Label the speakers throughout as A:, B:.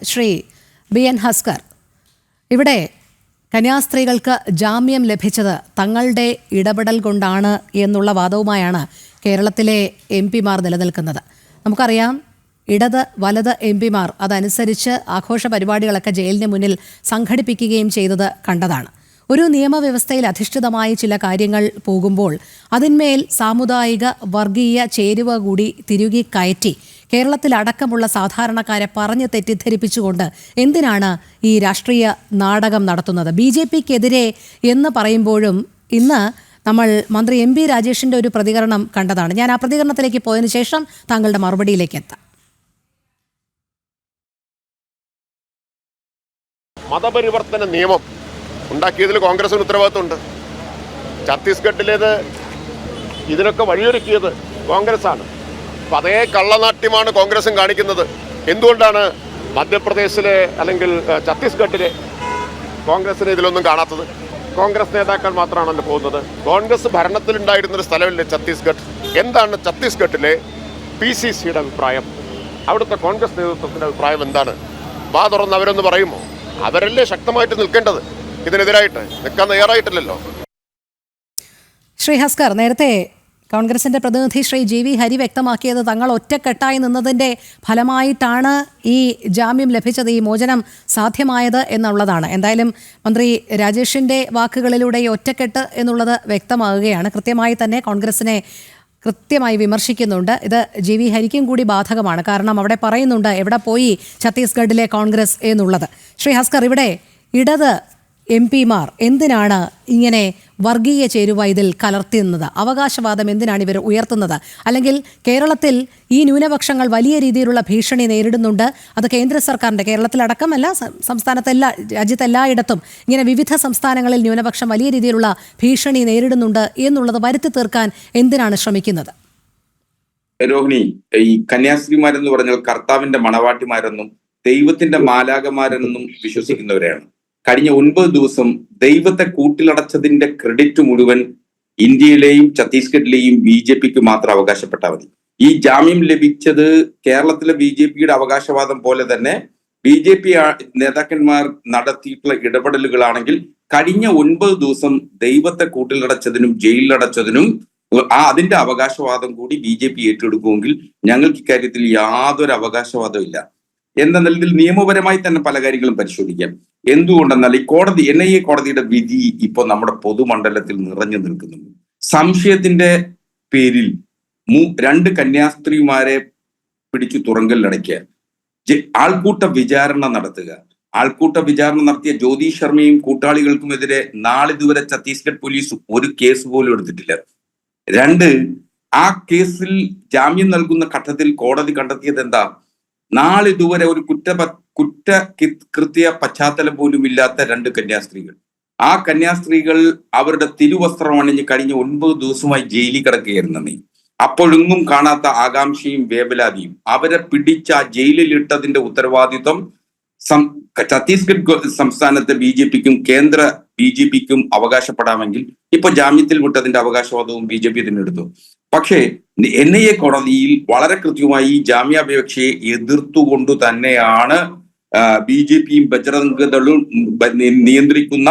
A: Shri BN Haskar, ഇവിടെ കന്യാസ്ത്രീകൾക്ക് ജാമ്യം ലഭിച്ചത് തങ്ങളുടെ ഇടപെടൽ കൊണ്ടാണ് എന്നുള്ള വാദവുമായാണ് കേരളത്തിലെ MP മാർ നിലനിൽക്കുന്നത്. നമുക്കറിയാം, ഇടത് വലത് MP മാർ അതനുസരിച്ച് ആഘോഷ പരിപാടികളൊക്കെ ജയിലിന് മുന്നിൽ സംഘടിപ്പിക്കുകയും ചെയ്തത് കണ്ടതാണ്. ഒരു നിയമവ്യവസ്ഥയിൽ അധിഷ്ഠിതമായി ചില കാര്യങ്ങൾ പോകുമ്പോൾ അതിന്മേൽ സാമുദായിക വർഗീയ ചേരുവ കൂടി തിരുകി കയറ്റി കേരളത്തിലടക്കമുള്ള സാധാരണക്കാരെ പറഞ്ഞ് തെറ്റിദ്ധരിപ്പിച്ചുകൊണ്ട് എന്തിനാണ് ഈ രാഷ്ട്രീയ നാടകം നടത്തുന്നത്? BJPക്കെതിരെ എന്ന് പറയുമ്പോഴും ഇന്ന് നമ്മൾ മന്ത്രി MP രാജേഷിന്റെ ഒരു പ്രതികരണം കണ്ടതാണ്. ഞാൻ ആ പ്രതികരണത്തിലേക്ക് പോയതിനു ശേഷം താങ്കളുടെ മറുപടിയിലേക്ക് എത്താം.
B: മതപരിവർത്തന നിയമം ഉണ്ടാക്കിയതിൽ കോൺഗ്രസിന് ഉത്തരവാദിത്വമുണ്ട്. ഛത്തീസ്ഗഡിലേത് ഇതിനൊക്കെ വഴിയൊരുക്കിയത് കോൺഗ്രസ്സാണ്. അപ്പം അതേ കള്ളനാട്യമാണ് കോൺഗ്രസും കാണിക്കുന്നത്. എന്തുകൊണ്ടാണ് മധ്യപ്രദേശിലെ അല്ലെങ്കിൽ ഛത്തീസ്ഗഡിലെ കോൺഗ്രസിന് ഇതിലൊന്നും കാണാത്തത്? കോൺഗ്രസ് നേതാക്കൾ മാത്രമാണല്ലോ പോകുന്നത്. കോൺഗ്രസ് ഭരണത്തിലുണ്ടായിരുന്നൊരു സ്ഥലമല്ലേ ഛത്തീസ്ഗഡ്. എന്താണ് ഛത്തീസ്ഗഡിലെ PCCയുടെ അഭിപ്രായം? അവിടുത്തെ കോൺഗ്രസ് നേതൃത്വത്തിൻ്റെ അഭിപ്രായം എന്താണ്? വാ തുറന്ന് അവരൊന്ന് പറയുമോ? അവരല്ലേ ശക്തമായിട്ട് നിൽക്കേണ്ടത്. ഇതിനെതിരായിട്ട് നിൽക്കാൻ തയ്യാറായിട്ടില്ലല്ലോ.
A: ശ്രീ ഹസ്കർ, നേരത്തെ കോൺഗ്രസിന്റെ പ്രതിനിധി ശ്രീ GV ഹരി വ്യക്തമാക്കിയത് തങ്ങൾ ഒറ്റക്കെട്ടായി നിന്നതിന്റെ ഫലമായിട്ടാണ് ഈ ജാമ്യം ലഭിച്ചത്, ഈ മോചനം സാധ്യമായത് എന്നുള്ളതാണ്. എന്തായാലും മന്ത്രി രാജേഷിന്റെ വാക്കുകളിലൂടെ ഈ ഒറ്റക്കെട്ട് എന്നുള്ളത് വ്യക്തമാകുകയാണ്. കൃത്യമായി തന്നെ കോൺഗ്രസിനെ കൃത്യമായി വിമർശിക്കുന്നുണ്ട്. ഇത് GV ഹരിക്കും കൂടി ബാധകമാണ്. കാരണം അവിടെ പറയുന്നുണ്ട് എവിടെ പോയി ഛത്തീസ്ഗഡിലെ കോൺഗ്രസ് എന്നുള്ളത്. ശ്രീ ഹസ്കർ, ഇവിടെ ഇടത് MP മാർ എന്തിനാണ് ഇങ്ങനെ വർഗീയ ചേരുവ ഇതിൽ കലർത്തുന്നത്? അവകാശവാദം എന്തിനാണ് ഇവർ ഉയർത്തുന്നത്? അല്ലെങ്കിൽ കേരളത്തിൽ ഈ ന്യൂനപക്ഷങ്ങൾ വലിയ രീതിയിലുള്ള ഭീഷണി നേരിടുന്നുണ്ട്. അത് കേന്ദ്ര സർക്കാരിൻ്റെ, കേരളത്തിലടക്കമല്ല രാജ്യത്തെല്ലായിടത്തും ഇങ്ങനെ വിവിധ സംസ്ഥാനങ്ങളിൽ ന്യൂനപക്ഷം വലിയ രീതിയിലുള്ള ഭീഷണി നേരിടുന്നുണ്ട് എന്നുള്ളത് വരുത്തി തീർക്കാൻ എന്തിനാണ് ശ്രമിക്കുന്നത്?
C: രോഹിണി, ഈ കന്യാസ്ത്രീമാരെന്ന് പറഞ്ഞാൽ കർത്താവിന്റെ മണവാട്ടിമാരെന്നും ദൈവത്തിന്റെ മാലാകമാരെന്നും വിശ്വസിക്കുന്നവരാണ്. കഴിഞ്ഞ 9 ദിവസം ദൈവത്തെ കൂട്ടിലടച്ചതിന്റെ ക്രെഡിറ്റ് മുഴുവൻ ഇന്ത്യയിലെയും ഛത്തീസ്ഗഡിലെയും BJPക്ക് മാത്രം അവകാശപ്പെട്ടാൽ മതി. ഈ ജാമ്യം ലഭിച്ചത് കേരളത്തിലെ BJPയുടെ അവകാശവാദം പോലെ തന്നെ BJP നേതാക്കന്മാർ നടത്തിയിട്ടുള്ള ഇടപെടലുകളാണെങ്കിൽ കഴിഞ്ഞ 9 ദിവസം ദൈവത്തെ കൂട്ടിലടച്ചതിനും ജയിലിലടച്ചതിനും അതിന്റെ അവകാശവാദം കൂടി BJP ഏറ്റെടുക്കുമെങ്കിൽ ഞങ്ങൾക്ക് ഇക്കാര്യത്തിൽ യാതൊരു അവകാശവാദവും ഇല്ല. എന്ന നിലയിൽ നിയമപരമായി തന്നെ പല കാര്യങ്ങളും പരിശോധിക്കാം. എന്തുകൊണ്ടെന്നാൽ ഈ കോടതി NIA കോടതിയുടെ വിധി ഇപ്പോൾ നമ്മുടെ പൊതുമണ്ഡലത്തിൽ നിറഞ്ഞു നിൽക്കുന്നുണ്ട്. സംശയത്തിന്റെ പേരിൽ 2 കന്യാസ്ത്രീമാരെ പിടിച്ചു തുറങ്കലിലടയ്ക്കുക, ആൾക്കൂട്ട വിചാരണ നടത്തുക. ആൾക്കൂട്ട വിചാരണ നടത്തിയ ജ്യോതി ശർമ്മയും കൂട്ടാളികൾക്കുമെതിരെ നാളിതുവരെ ഛത്തീസ്ഗഡ് പോലീസ് ഒരു കേസ് പോലും എടുത്തിട്ടില്ല. 2, ആ കേസിൽ ജാമ്യം നൽകുന്ന ഘട്ടത്തിൽ കോടതി കണ്ടെത്തിയത് എന്താ? നാളിതുവരെ ഒരു കുറ്റകൃത്യ പശ്ചാത്തലം പോലും ഇല്ലാത്ത 2 കന്യാസ്ത്രീകൾ. ആ കന്യാസ്ത്രീകൾ അവരുടെ തിരുവസ്ത്രം അണിഞ്ഞ് കഴിഞ്ഞ 9 ദിവസമായി ജയിലിൽ കിടക്കുകയായിരുന്നു. അപ്പോഴൊന്നും കാണാത്ത ആകാംക്ഷയും വേവലാതിയും അവരെ പിടിച്ച ആ ജയിലിലിട്ടതിന്റെ ഉത്തരവാദിത്വം ഛത്തീസ്ഗഡ് സംസ്ഥാനത്തെ BJPക്കും കേന്ദ്ര BJPക്കും അവകാശപ്പെടാമെങ്കിൽ ഇപ്പൊ ജാമ്യത്തിൽ വിട്ടതിന്റെ അവകാശവാദവും BJP തന്നെ എടുത്തു. പക്ഷേ NIA കോടതിയിൽ വളരെ കൃത്യമായി ഈ ജാമ്യാപേക്ഷയെ എതിർത്തുകൊണ്ട് തന്നെയാണ് BJPയും ബജ്രംഗ് ദളും നിയന്ത്രിക്കുന്ന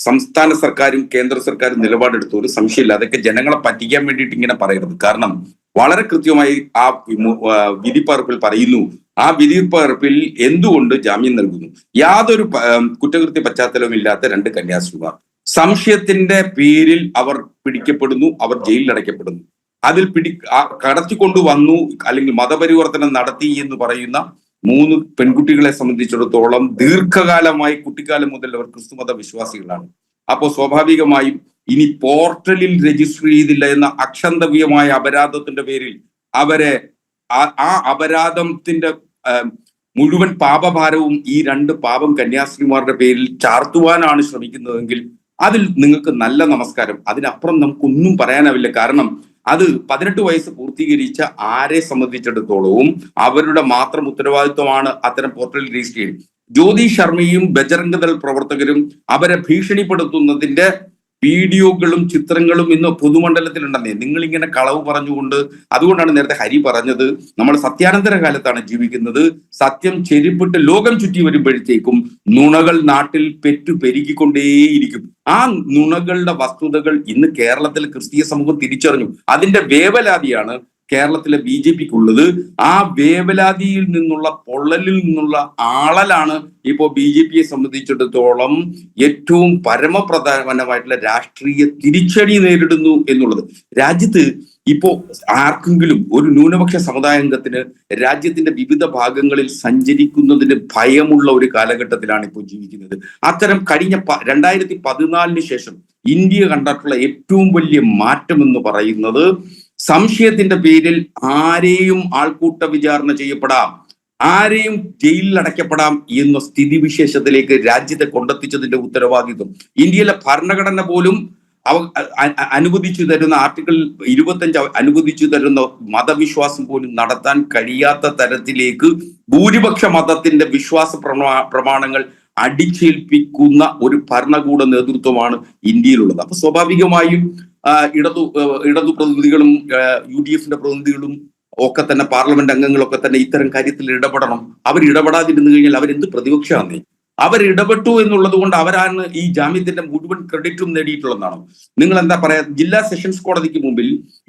C: സംസ്ഥാന സർക്കാരും കേന്ദ്ര സർക്കാരും നിലപാടെടുത്തു. ഒരു സംശയമില്ല. അതൊക്കെ ജനങ്ങളെ പറ്റിക്കാൻ വേണ്ടിയിട്ട് ഇങ്ങനെ പറയരുത്. കാരണം വളരെ കൃത്യമായി ആ വിധിപ്പകർപ്പിൽ പറയുന്നു, ആ വിധിപ്പകർപ്പിൽ എന്തുകൊണ്ട് ജാമ്യം നൽകുന്നു. യാതൊരു കുറ്റകൃത്യ പശ്ചാത്തലവും ഇല്ലാത്ത 2 കന്യാസ്ത്രീമാർ സംശയത്തിന്റെ പേരിൽ അവർ പിടിക്കപ്പെടുന്നു, അവർ ജയിലിൽ അടയ്ക്കപ്പെടുന്നു. അതിൽ കടത്തിക്കൊണ്ടുവന്നു അല്ലെങ്കിൽ മതപരിവർത്തനം നടത്തി എന്ന് പറയുന്ന 3 പെൺകുട്ടികളെ സംബന്ധിച്ചിടത്തോളം ദീർഘകാലമായി കുട്ടിക്കാലം മുതൽ അവർ ക്രിസ്തുമത വിശ്വാസികളാണ്. അപ്പോൾ സ്വാഭാവികമായും ഇനി പോർട്ടലിൽ രജിസ്റ്റർ ചെയ്തില്ല എന്ന അക്ഷന്തവ്യമായ അപരാധത്തിന്റെ പേരിൽ അവരെ ആ അപരാധത്തിന്റെ മുഴുവൻ പാപഭാരവും ഈ 2 പാപം കന്യാസ്ത്രീമാരുടെ പേരിൽ ചാർത്തുവാനാണ് ശ്രമിക്കുന്നതെങ്കിൽ അതിൽ നിങ്ങൾക്ക് നല്ല നമസ്കാരം. അതിനപ്പുറം നമുക്കൊന്നും പറയാനാവില്ല. കാരണം അത് 18 വയസ്സ് പൂർത്തീകരിച്ച ആരെ സംബന്ധിച്ചിടത്തോളവും അവരുടെ മാത്രം ഉത്തരവാദിത്വമാണ് അത്തരം പോർട്ടലിൽ രജിസ്റ്റർ ചെയ്യുന്നത്. ജ്യോതി ശർമ്മയും ബജ്രംഗ് ദൾ പ്രവർത്തകരും അവരെ ഭീഷണിപ്പെടുത്തുന്നതിന്റെ വീഡിയോകളും ചിത്രങ്ങളും ഇന്ന് പൊതുമണ്ഡലത്തിലുണ്ടെന്നേ. നിങ്ങൾ ഇങ്ങനെ കളവ് പറഞ്ഞുകൊണ്ട്, അതുകൊണ്ടാണ് നേരത്തെ ഹരി പറഞ്ഞത് നമ്മൾ സത്യാനന്തര കാലത്താണ് ജീവിക്കുന്നത്. സത്യം ചെരിപ്പിട്ട് ലോകം ചുറ്റി വരുമ്പോഴത്തേക്കും നുണകൾ നാട്ടിൽ പെരുകിക്കൊണ്ടേയിരിക്കും. ആ നുണകളുടെ വസ്തുതകൾ ഇന്ന് കേരളത്തിൽ ക്രിസ്തീയ സമൂഹം തിരിച്ചറിഞ്ഞു. അതിന്റെ വേവലാതിയാണ് കേരളത്തിലെ BJPക്കുള്ളത്. ആ വേവലാതിയിൽ നിന്നുള്ള പൊള്ളലിൽ നിന്നുള്ള ആളലാണ് ഇപ്പോ BJPയെ സംബന്ധിച്ചിടത്തോളം ഏറ്റവും പരമപ്രധാനമായിട്ടുള്ള രാഷ്ട്രീയ തിരിച്ചടി നേരിടുന്നു എന്നുള്ളത്. രാജ്യത്ത് ഇപ്പോ ആർക്കെങ്കിലും ഒരു ന്യൂനപക്ഷ സമുദായാംഗത്തിന് രാജ്യത്തിന്റെ വിവിധ ഭാഗങ്ങളിൽ സഞ്ചരിക്കുന്നതിന് ഭയമുള്ള ഒരു കാലഘട്ടത്തിലാണ് ഇപ്പോൾ ജീവിക്കുന്നത്. അത്തരം കഴിഞ്ഞ 2014 ശേഷം ഇന്ത്യ കണ്ടിട്ടുള്ള ഏറ്റവും വലിയ മാറ്റം എന്ന് പറയുന്നത് സംശയത്തിന്റെ പേരിൽ ആരെയും ആൾക്കൂട്ട വിചാരണ ചെയ്യപ്പെടാം, ആരെയും ജയിലിൽ അടയ്ക്കപ്പെടാം എന്ന സ്ഥിതിവിശേഷത്തിലേക്ക് രാജ്യത്തെ കൊണ്ടെത്തിച്ചതിന്റെ ഉത്തരവാദിത്വം ഇന്ത്യയിലെ ഭരണഘടന പോലും അനുവദിച്ചു തരുന്ന ആർട്ടിക്കിൾ 25 അനുവദിച്ചു തരുന്ന മതവിശ്വാസം പോലും നടത്താൻ കഴിയാത്ത തരത്തിലേക്ക് ഭൂരിപക്ഷ മതത്തിന്റെ വിശ്വാസ പ്രമാണങ്ങൾ അടിച്ചേൽപ്പിക്കുന്ന ഒരു ഭരണകൂട നേതൃത്വമാണ് ഇന്ത്യയിലുള്ളത്. അപ്പൊ സ്വാഭാവികമായും ഇടതു പ്രതിനിധികളും UDFന്റെ പ്രതിനിധികളും ഒക്കെ തന്നെ പാർലമെന്റ് അംഗങ്ങളൊക്കെ തന്നെ ഇത്തരം കാര്യത്തിൽ ഇടപെടണം. അവർ ഇടപെടാതിരുന്നു കഴിഞ്ഞാൽ അവരെന്ത് പ്രതിപക്ഷമാണ്? അവരിടപെട്ടു എന്നുള്ളത് കൊണ്ട് അവരാണ് ഈ ജാമ്യത്തിന്റെ മുഴുവൻ ക്രെഡിറ്റും നേടിയിട്ടുള്ളതാണ്. നിങ്ങൾ എന്താ പറയാ, ജില്ലാ സെഷൻസ് കോടതിക്ക് മുമ്പിൽ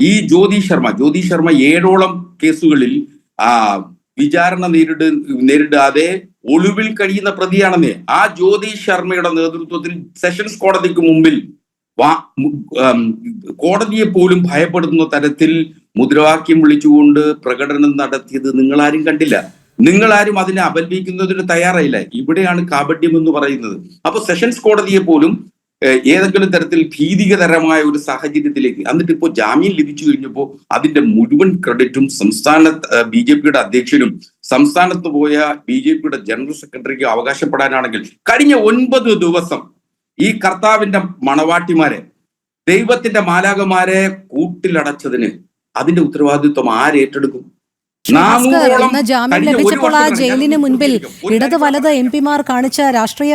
C: ഈ ജ്യോതി ശർമ്മ 7ഓളം കേസുകളിൽ വിചാരണ നേരിടാതെ ഒളിവിൽ കഴിയുന്ന പ്രതിയാണെന്നേ. ആ ജ്യോതി ശർമ്മയുടെ നേതൃത്വത്തിൽ സെഷൻസ് കോടതിക്ക് മുമ്പിൽ കോടതിയെ പോലും ഭയപ്പെടുത്തുന്ന തരത്തിൽ മുദ്രാവാക്യം വിളിച്ചുകൊണ്ട് പ്രകടനം നടത്തിയത് നിങ്ങളാരും കണ്ടില്ല. നിങ്ങളാരും അതിനെ അപലപിക്കുന്നതിന് തയ്യാറായില്ല. ഇവിടെയാണ് കാപട്യം എന്ന് പറയുന്നത്. അപ്പൊ സെഷൻസ് കോടതിയെ പോലും ഏതെങ്കിലും തരത്തിൽ ഭീതികരമായ ഒരു സാഹചര്യത്തിലേക്ക്, എന്നിട്ട് ഇപ്പോൾ ജാമ്യം ലഭിച്ചു കഴിഞ്ഞപ്പോൾ അതിന്റെ മുഴുവൻ ക്രെഡിറ്റും BJPയുടെ അധ്യക്ഷനും സംസ്ഥാനത്ത് പോയ BJPയുടെ ജനറൽ സെക്രട്ടറിക്കും അവകാശപ്പെടാനാണെങ്കിൽ കഴിഞ്ഞ 9 ദിവസം ഈ കർത്താവിന്റെ മണവാട്ടിമാരെ, ദൈവത്തിന്റെ മാലാകമാരെ കൂട്ടിലടച്ചതിന് അതിന്റെ ഉത്തരവാദിത്വം ആരേറ്റെടുക്കും?
A: ജാമ്യം ലഭിച്ചപ്പോൾ ആ ജയിലിന് മുൻപിൽ ഇടത് വലത് MP-മാർ കാണിച്ച രാഷ്ട്രീയ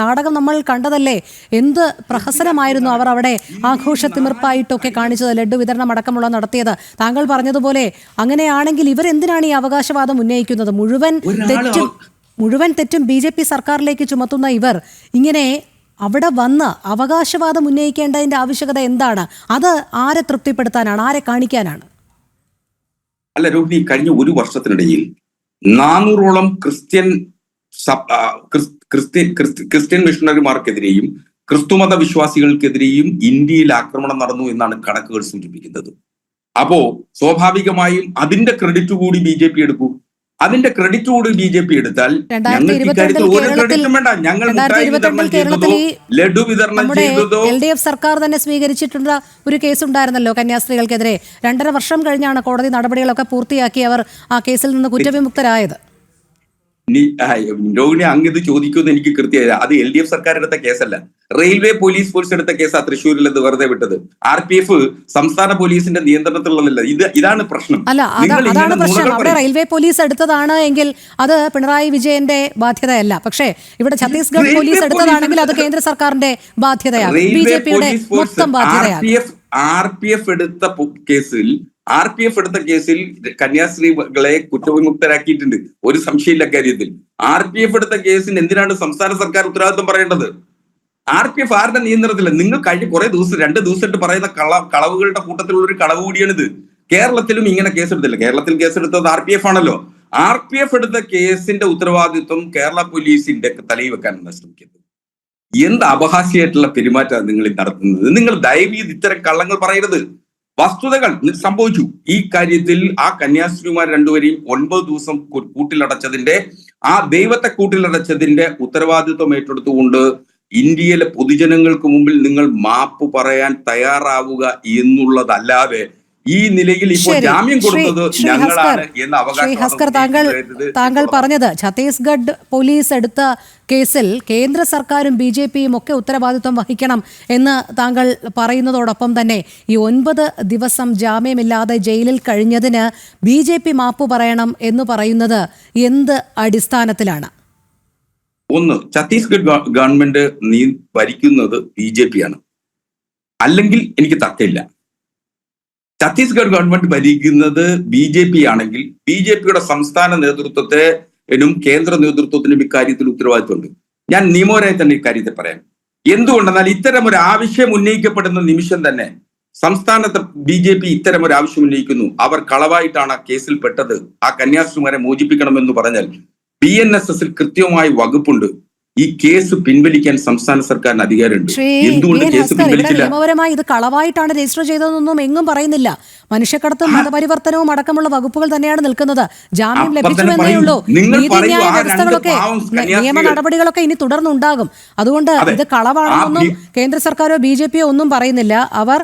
A: നാടകം നമ്മൾ കണ്ടതല്ലേ? എന്ത് പ്രഹസനമായിരുന്നു അവർ അവിടെ ആഘോഷത്തിമിർപ്പായിട്ടൊക്കെ കാണിച്ചത്, ലഡ്ഡു വിതരണം അടക്കമുള്ള നടത്തിയത്. താങ്കൾ പറഞ്ഞതുപോലെ അങ്ങനെയാണെങ്കിൽ ഇവരെന്തിനാണ് ഈ അവകാശവാദം ഉന്നയിക്കുന്നത്? മുഴുവൻ തെറ്റും BJP സർക്കാരിലേക്ക് ചുമത്തുന്ന ഇവർ ഇങ്ങനെ അവിടെ വന്ന് അവകാശവാദം ഉന്നയിക്കേണ്ടതിന്റെ ആവശ്യകത എന്താണ്? അത് ആരെ തൃപ്തിപ്പെടുത്താനാണ്, ആരെ കാണിക്കാനാണ്?
C: അല്ല രോഹിണി, കഴിഞ്ഞ ഒരു വർഷത്തിനിടയിൽ 400ഓളം ക്രിസ്ത്യൻ മിഷണറിമാർക്കെതിരെയും ക്രിസ്തുമത വിശ്വാസികൾക്കെതിരെയും ഇന്ത്യയിൽ ആക്രമണം നടന്നു എന്നാണ് കണക്കുകൾ സൂചിപ്പിക്കുന്നത്. അപ്പോ സ്വാഭാവികമായും അതിന്റെ ക്രെഡിറ്റ് കൂടി BJP എടുക്കൂ. അതിന്റെ ക്രെഡിറ്റ് കൂടി BJP എടുത്താൽ ലഡു വിതരണം ചെയ്തതോ
A: LDF സർക്കാർ തന്നെ സ്വീകരിച്ചിട്ടുള്ള ഒരു കേസ് ഉണ്ടായിരുന്നല്ലോ കന്യാസ്ത്രീകൾക്കെതിരെ. 2.5 വർഷം കഴിഞ്ഞാണ് കോടതി നടപടികളൊക്കെ പൂർത്തിയാക്കി അവർ ആ കേസിൽ നിന്ന് കുറ്റവിമുക്തരായത്.
C: രോഹിണി, അങ്ങ് ഇത് ചോദിക്കുമെന്ന് എനിക്ക് കൃത്യമായി. അത് LDF സർക്കാർ എടുത്ത കേസല്ല, റെയിൽവേ പോലീസ് ഫോഴ്സ് എടുത്ത കേസാ തൃശ്ശൂരിൽ അത് വെറുതെ വിട്ടത്. RPF സംസ്ഥാന പോലീസിന്റെ നിയന്ത്രണത്തിലുള്ളതല്ല. ഇതാണ് പ്രശ്നം.
A: അതാണ് പ്രശ്നം. അവിടെ റെയിൽവേ പോലീസ് എടുത്തതാണ് എങ്കിൽ അത് പിണറായി വിജയന്റെ ബാധ്യതയല്ല. പക്ഷേ ഇവിടെ ഛത്തീസ്ഗഡ് പോലീസ് എടുത്തതാണെങ്കിൽ അത് കേന്ദ്ര സർക്കാരിന്റെ ബാധ്യതയാണ്, BJPയുടെ മൊത്തം ബാധ്യതയാണ്.
C: RPF എടുത്ത കേസിൽ കന്യാസ്ത്രീകളെ കുറ്റവിമുക്തരാക്കിയിട്ടുണ്ട്, ഒരു സംശയമില്ല കാര്യത്തിൽ. RPF എടുത്ത കേസിന് എന്തിനാണ് സംസ്ഥാന സർക്കാർ ഉത്തരവാദിത്വം പറയേണ്ടത്? RPF ആരുടെ നിയന്ത്രണത്തില്ല? നിങ്ങൾ കഴിഞ്ഞ കുറെ ദിവസം 2 ദിവസമായിട്ട് പറയുന്ന കളവുകളുടെ കൂട്ടത്തിലുള്ള ഒരു കളവ് കൂടിയാണിത്. കേരളത്തിലും ഇങ്ങനെ കേസെടുത്തില്ല. കേരളത്തിൽ കേസെടുത്തത് RPF ആണല്ലോ. RPF എടുത്ത കേസിന്റെ ഉത്തരവാദിത്വം കേരള പോലീസിന്റെ തലയിൽ വെക്കാനാണ് ശ്രമിക്കുന്നത്. എന്ത് അപഹാസ്യമായിട്ടുള്ള പെരുമാറ്റമാണ് നിങ്ങൾ നടത്തുന്നത്? നിങ്ങൾ ദയവീത് ഇത്തരം കള്ളങ്ങൾ പറയരുത്. വസ്തുതകൾ സംഭവിച്ചു. ഈ കാര്യത്തിൽ ആ കന്യാസ്ത്രീമാർ രണ്ടുപേരെയും 9 ദിവസം കൂട്ടിലടച്ചതിന്റെ, ആ ദൈവത്തെ കൂട്ടിലടച്ചതിന്റെ ഉത്തരവാദിത്വം ഏറ്റെടുത്തുകൊണ്ട് ഇന്ത്യയിലെ പൊതുജനങ്ങൾക്ക് മുമ്പിൽ നിങ്ങൾ മാപ്പ് പറയാൻ തയ്യാറാവുക എന്നുള്ളതല്ലാതെ ഈ നിലയിൽ ഇപ്പോൾ ജാമ്യം കൊടുത്തത് ഞങ്ങളാണ് എന്ന അവകാശം
A: താങ്കൾ പറഞ്ഞത് ഛത്തീസ്ഗഡ് പോലീസ് എടുത്ത കേസിൽ കേന്ദ്ര സർക്കാരും BJPയും ഒക്കെ ഉത്തരവാദിത്വം വഹിക്കണം എന്ന് താങ്കൾ പറയുന്നതോടൊപ്പം തന്നെ ഈ 9 ദിവസം ജാമ്യമില്ലാതെ ജയിലിൽ കഴിഞ്ഞതിന് BJP മാപ്പ് പറയണം എന്ന് പറയുന്നത് എന്ത് അടിസ്ഥാനത്തിലാണ്?
C: ഒന്ന്, ഛത്തീസ്ഗഡ് ഗവൺമെന്റ് ഭരിക്കുന്നത് BJP ആണ്. അല്ലെങ്കിൽ എനിക്ക് തർക്കമില്ല. ഛത്തീസ്ഗഡ് ഗവൺമെന്റ് ഭരിക്കുന്നത് BJP ആണെങ്കിൽ BJPയുടെ സംസ്ഥാന നേതൃത്വത്തിനും കേന്ദ്ര നേതൃത്വത്തിനും ഇക്കാര്യത്തിൽ ഉത്തരവാദിത്വമുണ്ട്. ഞാൻ നിയമപരമായി തന്നെ ഇക്കാര്യത്തിൽ പറയാം. എന്തുകൊണ്ടെന്നാൽ ഇത്തരം ഒരു ആവശ്യം ഉന്നയിക്കപ്പെടുന്ന നിമിഷം തന്നെ സംസ്ഥാനത്ത് BJP ഇത്തരം ഒരു ആവശ്യം ഉന്നയിക്കുന്നു. അവർ കളവായിട്ടാണ് ആ കേസിൽ പെട്ടത്, ആ കന്യാസ്ത്രീമാരെ മോചിപ്പിക്കണമെന്ന് പറഞ്ഞാൽ BNSSൽ കൃത്യമായി വകുപ്പുണ്ട്. ഈ കേസ് പിൻവലിക്കാൻ സംസ്ഥാന സർക്കാരിന് അധികാരമുണ്ട്. എന്തുകൊണ്ട് കേസ് പിൻവലിച്ചില്ല?
A: നിയമപരമായി ഇത് കളവായിട്ടാണ് രജിസ്റ്റർ ചെയ്തതെന്നൊന്നും എങ്ങും പറയുന്നില്ല. മനുഷ്യക്കടത്തും മതപരിവർത്തനവും അടക്കമുള്ള വകുപ്പുകൾ തന്നെയാണ് നിൽക്കുന്നത്. ജാമ്യം ലഭിച്ചുവെന്നേ ഉള്ളൂ. നീതിന്യായ വ്യവസ്ഥകളൊക്കെ നിയമ നടപടികളൊക്കെ ഇനി തുടർന്നുണ്ടാകും. അതുകൊണ്ട് ഇത് കളവാണെന്നൊന്നും കേന്ദ്ര സർക്കാരോ BJPയോ ഒന്നും പറയുന്നില്ല. അവർ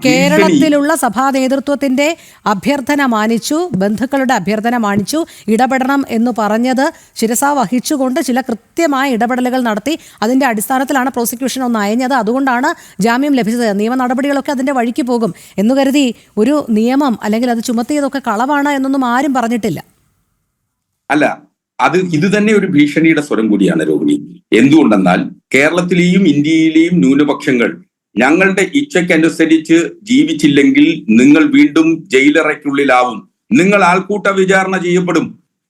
A: കേരളത്തിലുള്ള സഭാ നേതൃത്വത്തിന്റെ അഭ്യർത്ഥന മാനിച്ചു, ബന്ധുക്കളുടെ അഭ്യർത്ഥന മാനിച്ചു, ഇടപെടണം എന്ന് പറഞ്ഞത് ശിരസാ വഹിച്ചുകൊണ്ട് ചില കൃത്യമായ ഇടപെടലുകൾ നടത്തി. അതിന്റെ അടിസ്ഥാനത്തിലാണ് പ്രോസിക്യൂഷൻ ഒന്ന് അയഞ്ഞത്. അതുകൊണ്ടാണ് ജാമ്യം ലഭിച്ചത്. നിയമ നടപടികളൊക്കെ അതിന്റെ വഴിക്ക് പോകും എന്ന് കരുതി ഒരു നിയമം അല്ലെങ്കിൽ അത് ചുമത്തിയതൊക്കെ കളവാണ് എന്നൊന്നും ആരും പറഞ്ഞിട്ടില്ല.
C: അല്ല, ഇത് തന്നെ ഒരു ഭീഷണിയുടെ സ്വരം കൂടിയാണ് രോഹിണി. എന്തുകൊണ്ടെന്നാൽ കേരളത്തിലെയും ഇന്ത്യയിലെയും ന്യൂനപക്ഷങ്ങൾ ഞങ്ങളുടെ ഇച്ഛയ്ക്കനുസരിച്ച് ജീവിച്ചില്ലെങ്കിൽ നിങ്ങൾ വീണ്ടും ജയിലറയ്ക്കുള്ളിലാവും, നിങ്ങൾ ആൾക്കൂട്ട വിചാരണ ചെയ്യപ്പെടും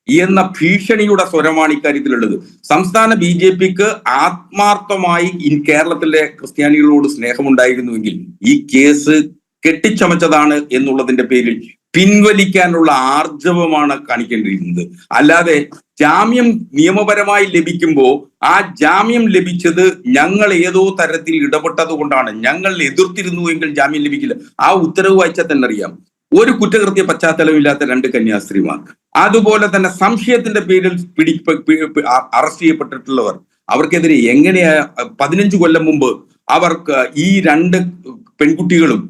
C: എന്ന ഭീഷണിയുടെ സ്വരമാണ് ഇക്കാര്യത്തിലുള്ളത്. സംസ്ഥാന BJPക്ക് ആത്മാർത്ഥമായി കേരളത്തിലെ ക്രിസ്ത്യാനികളോട് സ്നേഹമുണ്ടായിരുന്നുവെങ്കിൽ ഈ കേസ് കെട്ടിച്ചമച്ചതാണ് എന്നുള്ളതിന്റെ പേരിൽ പിൻവലിക്കാനുള്ള ആർജവമാണ് കാണിക്കേണ്ടിയിരുന്നത്. അല്ലാതെ ജാമ്യം നിയമപരമായി ലഭിക്കുമ്പോൾ ആ ജാമ്യം ലഭിച്ചത് ഞങ്ങൾ ഏതോ തരത്തിൽ ഇടപെട്ടത് കൊണ്ടാണ്, ഞങ്ങൾ എതിർത്തിരുന്നുവെങ്കിൽ ജാമ്യം ലഭിക്കില്ല. ആ ഉത്തരവ് വായിച്ചാൽ തന്നെ അറിയാം. ഒരു കുറ്റകൃത്യ പശ്ചാത്തലമില്ലാത്ത 2 കന്യാസ്ത്രീമാർ, അതുപോലെ തന്നെ സംശയത്തിന്റെ പേരിൽ അറസ്റ്റ് ചെയ്യപ്പെട്ടിട്ടുള്ളവർ, അവർക്കെതിരെ എങ്ങനെയാ 15 കൊല്ലം മുമ്പ് അവർക്ക് ഈ 2 പെൺകുട്ടികളും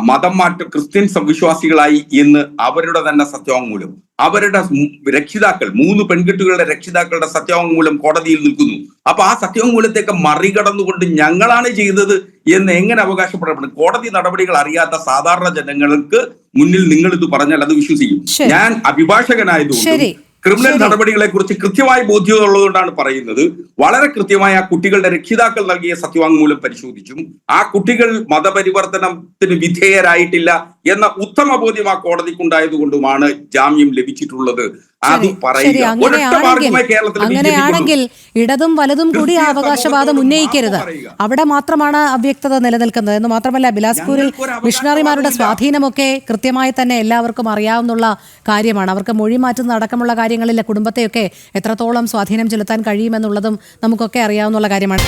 C: മതം മാറ്റ ക്രിസ്ത്യൻ വിശ്വാസികളായി എന്ന് അവരുടെ തന്നെ സത്യവാങ്മൂലം, അവരുടെ രക്ഷിതാക്കൾ 3 പെൺകുട്ടികളുടെ രക്ഷിതാക്കളുടെ സത്യവാങ്മൂലം കോടതിയിൽ നിൽക്കുന്നു. അപ്പൊ ആ സത്യവാങ്മൂലത്തേക്ക് മറികടന്നുകൊണ്ട് ഞങ്ങളാണ് ചെയ്തത് എന്ന് എങ്ങനെ അവകാശപ്പെടപ്പെടും? കോടതി നടപടികൾ അറിയാത്ത സാധാരണ ജനങ്ങൾക്ക് മുന്നിൽ നിങ്ങൾ ഇത് പറഞ്ഞാൽ അത് വിശ്വസിക്കും. ഞാൻ അഭിഭാഷകനായതുകൊണ്ട് ക്രിമിനൽ നടപടികളെ കുറിച്ച് കൃത്യമായി ബോധ്യതയുള്ളതുകൊണ്ടാണ് പറയുന്നത്. വളരെ കൃത്യമായി ആ കുട്ടികളുടെ രക്ഷിതാക്കൾ നൽകിയ സത്യവാങ്മൂലം പരിശോധിച്ചും ആ കുട്ടികൾ മതപരിവർത്തനത്തിന് വിധേയരായിട്ടില്ല എന്ന ഉത്തമ ബോധ്യം ആ കോടതിക്കുണ്ടായതുകൊണ്ടുമാണ് ജാമ്യം ലഭിച്ചിട്ടുള്ളത്. അത് പറയുക.
A: അങ്ങനെയാണെങ്കിൽ ഇടതും വലതും കൂടി ആ അവകാശവാദം ഉന്നയിക്കരുത്. അവിടെ മാത്രമാണ് അവ്യക്തത നിലനിൽക്കുന്നത് എന്ന് മാത്രമല്ല, ബിലാസ്പൂരിൽ മിഷണറിമാരുടെ സ്വാധീനമൊക്കെ കൃത്യമായി തന്നെ എല്ലാവർക്കും അറിയാവുന്ന കാര്യമാണ്. അവർക്ക് മൊഴി മാറ്റുന്ന അടക്കമുള്ള കാര്യങ്ങളിൽ കുടുംബത്തെയൊക്കെ എത്രത്തോളം സ്വാധീനം ചെലുത്താൻ കഴിയുമെന്നുള്ളതും നമുക്കൊക്കെ അറിയാവുന്ന കാര്യമാണ്.